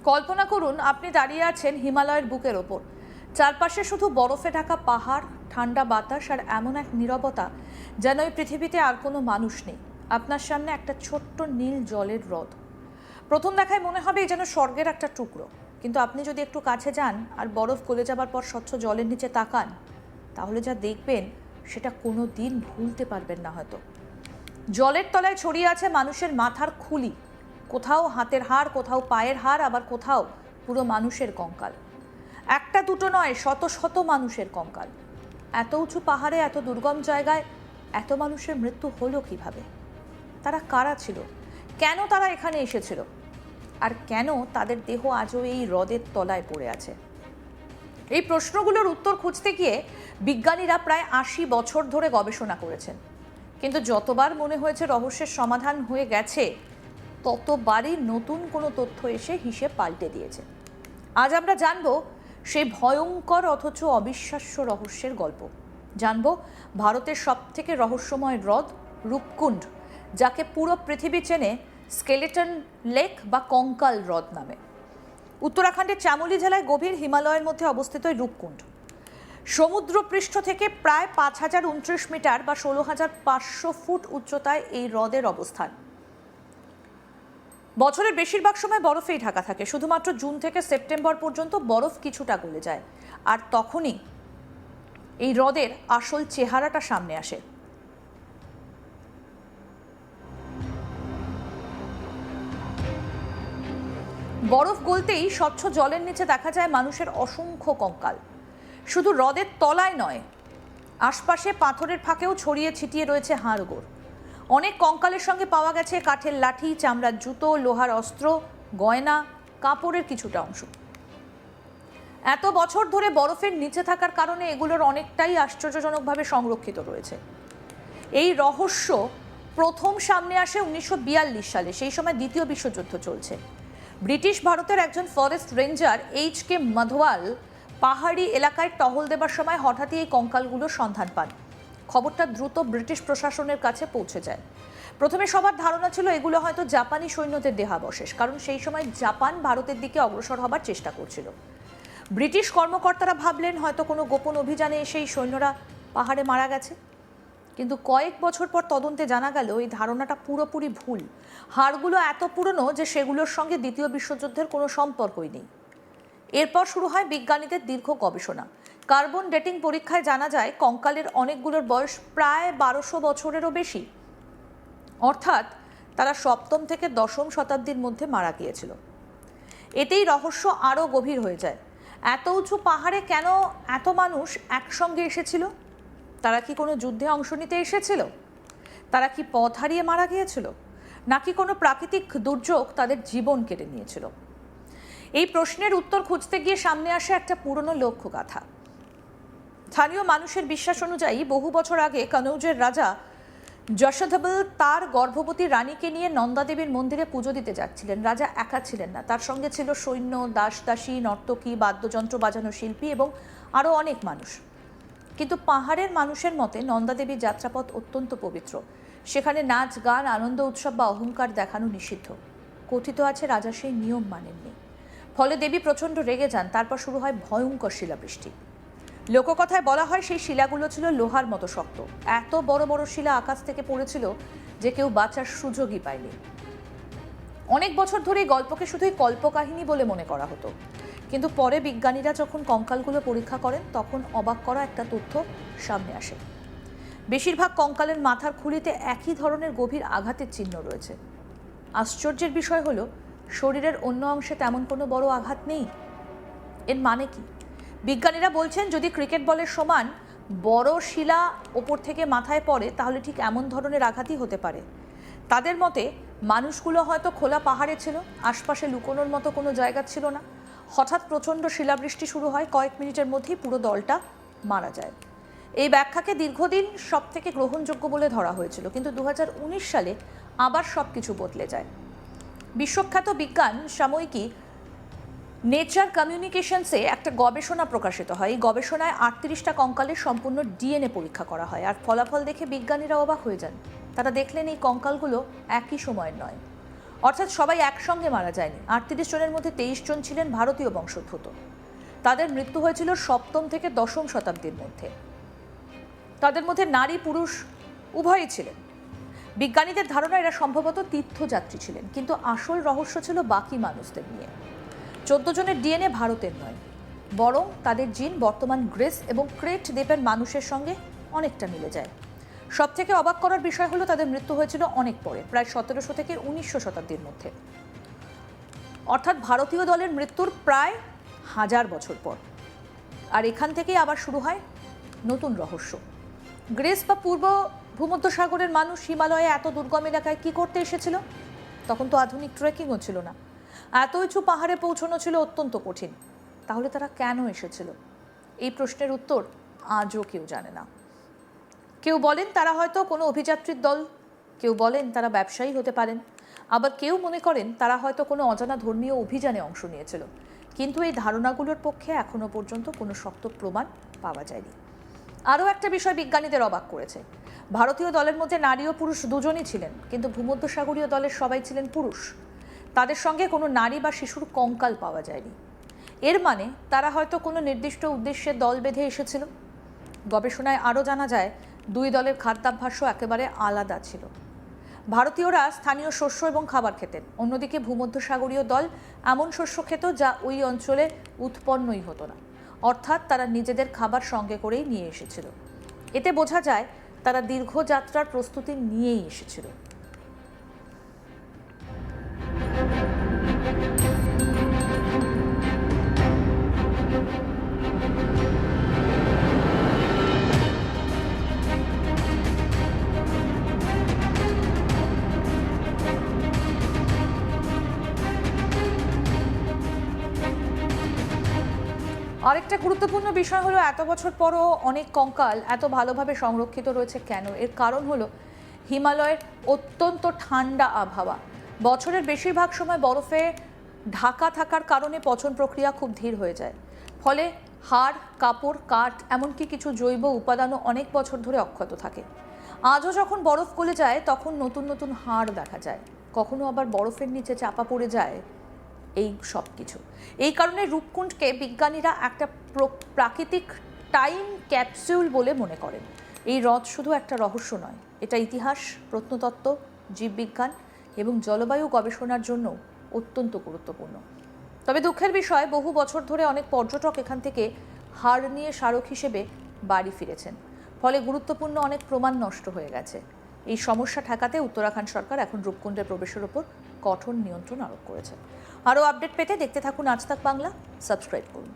কল্পনা করুন আপনি দাঁড়িয়ে আছেন হিমালয়ের বুকের ওপর। চারপাশে শুধু বরফে ঢাকা পাহাড়, ঠান্ডা বাতাস আর এমন এক নীরবতা যেন এই পৃথিবীতে আর কোনো মানুষ নেই। আপনার সামনে একটা ছোট্ট নীল জলের হ্রদ। প্রথম দেখায় মনে হবে যেন স্বর্গের একটা টুকরো, কিন্তু আপনি যদি একটু কাছে যান আর বরফ গলে যাবার পর স্বচ্ছ জলের নিচে তাকান, তাহলে যা দেখবেন সেটা কোনো দিন ভুলতে পারবেন না হয়তো। জলের তলায় ছড়িয়ে আছে মানুষের মাথার খুলি, কোথাও হাতের হাড়, কোথাও পায়ের হাড়, আবার কোথাও পুরো মানুষের কঙ্কাল। একটা দুটো নয়, শত শত মানুষের কঙ্কাল। এত উঁচু পাহাড়ে, এত দুর্গম জায়গায় এত মানুষের মৃত্যু হলো কিভাবে? তারা কারা ছিল? কেন তারা এখানে এসেছিল? আর কেন তাদের দেহ আজও এই হ্রদের তলায় পড়ে আছে? এই প্রশ্নগুলোর উত্তর খুঁজতে গিয়ে বিজ্ঞানীরা প্রায় ৮০ বছর ধরে গবেষণা করেছেন, কিন্তু যতবার মনে হয়েছে রহস্যের সমাধান হয়ে গেছে, ততবারই নতুন কোনো তথ্য এসে হিসেব পাল্টে দিয়েছে। আজ আমরা জানব সেই ভয়ঙ্কর অথচ অবিশ্বাস্য রহস্যের গল্প। জানব ভারতের সবথেকে রহস্যময় হ্রদ রূপকুণ্ড, যাকে পুরো পৃথিবী চেনে স্কেলেটন লেক বা কঙ্কাল হ্রদ নামে। উত্তরাখণ্ডের চামোলি জেলায় গভীর হিমালয়ের মধ্যে অবস্থিত এই রূপকুণ্ড। সমুদ্রপৃষ্ঠ থেকে প্রায় ৫,০২৯ মিটার বা ১৬,৫০০ ফুট উচ্চতায় এই হ্রদের অবস্থান। বছরের বেশিরভাগ সময় বরফেই ঢাকা থাকে। শুধুমাত্র জুন থেকে সেপ্টেম্বর পর্যন্ত বরফ কিছুটা গলে যায়, আর তখনই এই হ্রদের আসল চেহারাটা সামনে আসে। বরফ গলতেই স্বচ্ছ জলের নিচে দেখা যায় মানুষের অসংখ্য কঙ্কাল। শুধু হ্রদের তলায় নয়, আশপাশে পাথরের ফাঁকেও ছড়িয়ে ছিটিয়ে রয়েছে হাড়গোড়। অনেক কঙ্কালের সঙ্গে পাওয়া গেছে কাঠের লাঠি, চামড়ার জুতো, লোহার অস্ত্র, গয়না, কাপড়ের কিছুটা অংশ। এত বছর ধরে বরফের নিচে থাকার কারণে এগুলোর অনেকটাই আশ্চর্যজনকভাবে সংরক্ষিত রয়েছে। এই রহস্য প্রথম সামনে আসে ১৯৪২ সালে। সেই সময় দ্বিতীয় বিশ্বযুদ্ধ চলছে। ব্রিটিশ ভারতের একজন ফরেস্ট রেঞ্জার এইচ.কে. মাধওয়াল পাহাড়ি এলাকায় টহল দেবার সময় হঠাৎই এই কঙ্কালগুলোর সন্ধান পান। খবরটা দ্রুত ব্রিটিশ প্রশাসনের কাছে পৌঁছে যায়। প্রথমে সবার ধারণা ছিল এগুলো হয়তো জাপানি সৈন্যদের দেহাবশেষ, কারণ সেই সময় জাপান ভারতের দিকে অগ্রসর হবার চেষ্টা করছিল। ব্রিটিশ কর্মকর্তারা ভাবলেন হয়তো কোনো গোপন অভিযানে এসে এই সৈন্যরা পাহাড়ে মারা গেছে। কিন্তু কয়েক বছর পর তদন্তে জানা গেল এই ধারণাটা পুরোপুরি ভুল। হাড়গুলো এত পুরনো যে সেগুলোর সঙ্গে দ্বিতীয় বিশ্বযুদ্ধের কোনো সম্পর্কই নেই। এরপর শুরু হয় বিজ্ঞানীদের দীর্ঘ গবেষণা। কার্বন ডেটিং পরীক্ষায় জানা যায় কঙ্কালের অনেকগুলোর বয়স প্রায় ১২০০ বছরেরও বেশি, অর্থাৎ তারা সপ্তম থেকে দশম শতাব্দীর মধ্যে মারা গিয়েছিল। এতেই রহস্য আরও গভীর হয়ে যায়। এত উঁচু পাহাড়ে কেন এত মানুষ একসঙ্গে এসেছিল? তারা কি কোনো যুদ্ধে অংশ নিতে এসেছিল? তারা কি পথ হারিয়ে মারা গিয়েছিল, নাকি কোনো প্রাকৃতিক দুর্যোগ তাদের জীবন কেড়ে নিয়েছিল? এই প্রশ্নের উত্তর খুঁজতে গিয়ে সামনে আসে একটা পুরনো লোকগাথা। স্থানীয় মানুষের বিশ্বাস অনুযায়ী বহু বছর আগে কনৌজের রাজা যশোধবল তার গর্ভবতী রানীকে নিয়ে নন্দাদেবীর মন্দিরে পুজো দিতে যাচ্ছিলেন। রাজা একা ছিলেন না, তার সঙ্গে ছিল সৈন্য, দাস দাসী, নর্তকী, বাদ্যযন্ত্র বাজানো শিল্পী এবং আরও অনেক মানুষ। কিন্তু পাহাড়ের মানুষের মতে নন্দাদেবীর যাত্রাপথ অত্যন্ত পবিত্র। সেখানে নাচ, গান, আনন্দ উৎসব বা অহংকার দেখানো নিষিদ্ধ। কথিত আছে রাজা সেই নিয়ম মানেননি, ফলে দেবী প্রচণ্ড রেগে যান। তারপর শুরু হয় ভয়ঙ্কর শিলাবৃষ্টি। লোককথায় বলা হয় সেই শিলাগুলো ছিল লোহার মতো শক্ত। এত বড় বড় শিলা আকাশ থেকে পড়েছিল যে কেউ বাঁচার সুযোগই পায়নি। অনেক বছর ধরে এই গল্পকে শুধুই কল্পকাহিনী বলে মনে করা হতো, কিন্তু পরে বিজ্ঞানীরা যখন কঙ্কালগুলো পরীক্ষা করেন তখন অবাক করা একটা তথ্য সামনে আসে। বেশিরভাগ কঙ্কালের মাথার খুলিতে একই ধরনের গভীর আঘাতের চিহ্ন রয়েছে। আশ্চর্যের বিষয় হলো শরীরের অন্য অংশে তেমন কোনো বড় আঘাত নেই। এর মানে কি? বিজ্ঞানীরা বলছেন যদি ক্রিকেট বলের সমান বড় শিলা ওপর থেকে মাথায় পড়ে তাহলে ঠিক এমন ধরনের আঘাতই হতে পারে। তাদের মতে মানুষগুলো হয়তো খোলা পাহাড়ে ছিল, আশপাশে লুকোনোর মতো কোনো জায়গা ছিল না। হঠাৎ প্রচণ্ড শিলাবৃষ্টি শুরু হয়, কয়েক মিনিটের মধ্যেই পুরো দলটা মারা যায়। এই ব্যাখ্যাকে দীর্ঘদিন সব থেকে গ্রহণযোগ্য বলে ধরা হয়েছিল, কিন্তু ২০১৯ সালে আবার সব কিছু বদলে যায়। বিশ্বখ্যাত বিজ্ঞান সাময়িকী নেচার কমিউনিকেশনসে একটা গবেষণা প্রকাশিত হয়। এই গবেষণায় ৩৮টা কঙ্কালের সম্পূর্ণ ডিএনএ পরীক্ষা করা হয়, আর ফলাফল দেখে বিজ্ঞানীরা অবাক হয়ে যান। তারা দেখলেন এই কঙ্কালগুলো একই সময়ের নয়। অর্থাৎ সবাই একসঙ্গে মারা যায়নি। 38 জনের মধ্যে 23 জন ছিলেন ভারতীয় বংশোদ্ভূত। তাদের মৃত্যু হয়েছিল 7ম থেকে 10ম শতাব্দীর মধ্যে। তাদের মধ্যে নারী পুরুষ উভয়ই ছিলেন। বিজ্ঞানীদের ধারণা এরা সম্ভবত তীর্থযাত্রী ছিলেন, কিন্তু আসল রহস্য ছিল বাকি মানুষদের নিয়ে। 14 জনের ডিএনএ ভারতের নয়, বরং তাদের জিন বর্তমান গ্রিস এবং ক্রেট দ্বীপের মানুষের সঙ্গে অনেকটা মিলে যায়। সবথেকে অবাক করার বিষয় হলো তাদের মৃত্যু হয়েছিল অনেক পরে, প্রায় 1700 থেকে 1900 শতাব্দীর মধ্যে, অর্থাৎ ভারতীয় দলের মৃত্যুর প্রায় 1000 বছর পর। আর এখান থেকেই আবার শুরু হয় নতুন রহস্য। গ্রিস বা পূর্ব ভূমধ্যসাগরের মানুষ হিমালয়ে এত দুর্গম এলাকায় কি করতে এসেছিল? তখন তো আধুনিক ট্রেকিংও ছিল না, এত উঁচু পাহাড়ে পৌঁছানো ছিল অত্যন্ত কঠিন। তাহলে তারা কেন এসেছিল? এই প্রশ্নের উত্তর আজও কেউ জানে না। কেউ বলেন তারা হয়তো কোনো অভিযাত্রীর দল, কেউ বলেন তারা ব্যবসায়ী হতে পারেন, আবার কেউ মনে করেন তারা হয়তো কোনো অজানা ধর্মীয় অভিযানে অংশ নিয়েছিল। কিন্তু এই ধারণাগুলোর পক্ষে এখনো পর্যন্ত কোনো শক্ত প্রমাণ পাওয়া যায়নি। আরও একটা বিষয় বিজ্ঞানীদের অবাক করেছে। ভারতীয় দলের মধ্যে নারী ও পুরুষ দুজনই ছিলেন, কিন্তু ভূমধ্যসাগরীয় দলের সবাই ছিলেন পুরুষ। তাদের সঙ্গে কোনো নারী বা শিশুর কঙ্কাল পাওয়া যায়নি। এর মানে তারা হয়তো কোনো নির্দিষ্ট উদ্দেশ্যে দল বেঁধে এসেছিল। গবেষণায় আরও জানা যায়, দুই দলের খাদ্যাভ্যাসও একেবারে আলাদা ছিল। ভারতীয়রা স্থানীয় শস্য এবং খাবার খেতেন, অন্যদিকে ভূমধ্যসাগরীয় দল এমন শস্য খেত যা ওই অঞ্চলে উৎপন্নই হতো না, অর্থাৎ তারা নিজেদের খাবার সঙ্গে করেই নিয়ে এসেছিল। এতে বোঝা যায় তারা দীর্ঘ যাত্রার প্রস্তুতি নিয়েই এসেছিল। আরেকটা গুরুত্বপূর্ণ বিষয় হলো, এত বছর পরও অনেক কঙ্কাল এত ভালোভাবে সংরক্ষিত রয়েছে কেন? এর কারণ হলো হিমালয়ের অত্যন্ত ঠান্ডা আবহাওয়া। বছরের বেশিরভাগ সময় বরফে ঢাকা থাকার কারণে পচন প্রক্রিয়া খুব ধীর হয়ে যায়। ফলে হাড়, কাপড়, কাঠ, এমনকি কিছু জৈব উপাদানও অনেক বছর ধরে অক্ষত থাকে। আজও যখন বরফ গলে যায় তখন নতুন নতুন হাড় দেখা যায়, কখনো আবার বরফের নিচে চাপা পড়ে যায় এই সব কিছু। এই কারণে রূপকুণ্ডকে বিজ্ঞানীরা একটা প্রাকৃতিক টাইম ক্যাপসুল বলে মনে করেন। এই হ্রদ শুধু একটা রহস্য নয়, এটা ইতিহাস, প্রত্নতত্ত্ব, জীববিজ্ঞান এবং জলবায়ু গবেষণার জন্য অত্যন্ত গুরুত্বপূর্ণ। তবে দুঃখের বিষয়, বহু বছর ধরে অনেক পর্যটক এখান থেকে হাড় নিয়ে স্মারক হিসেবে বাড়ি ফিরেছেন। ফলে গুরুত্বপূর্ণ অনেক প্রমাণ নষ্ট হয়ে গেছে। এই সমস্যা ঠেকাতে উত্তরাখণ্ড সরকার এখন রূপকুণ্ডের প্রবেশের ওপর কঠোর নিয়ন্ত্রণ আরোপ করেছে। আরও আপডেট পেতে দেখতে থাকুন আজ তাক বাংলা, সাবস্ক্রাইব করুন।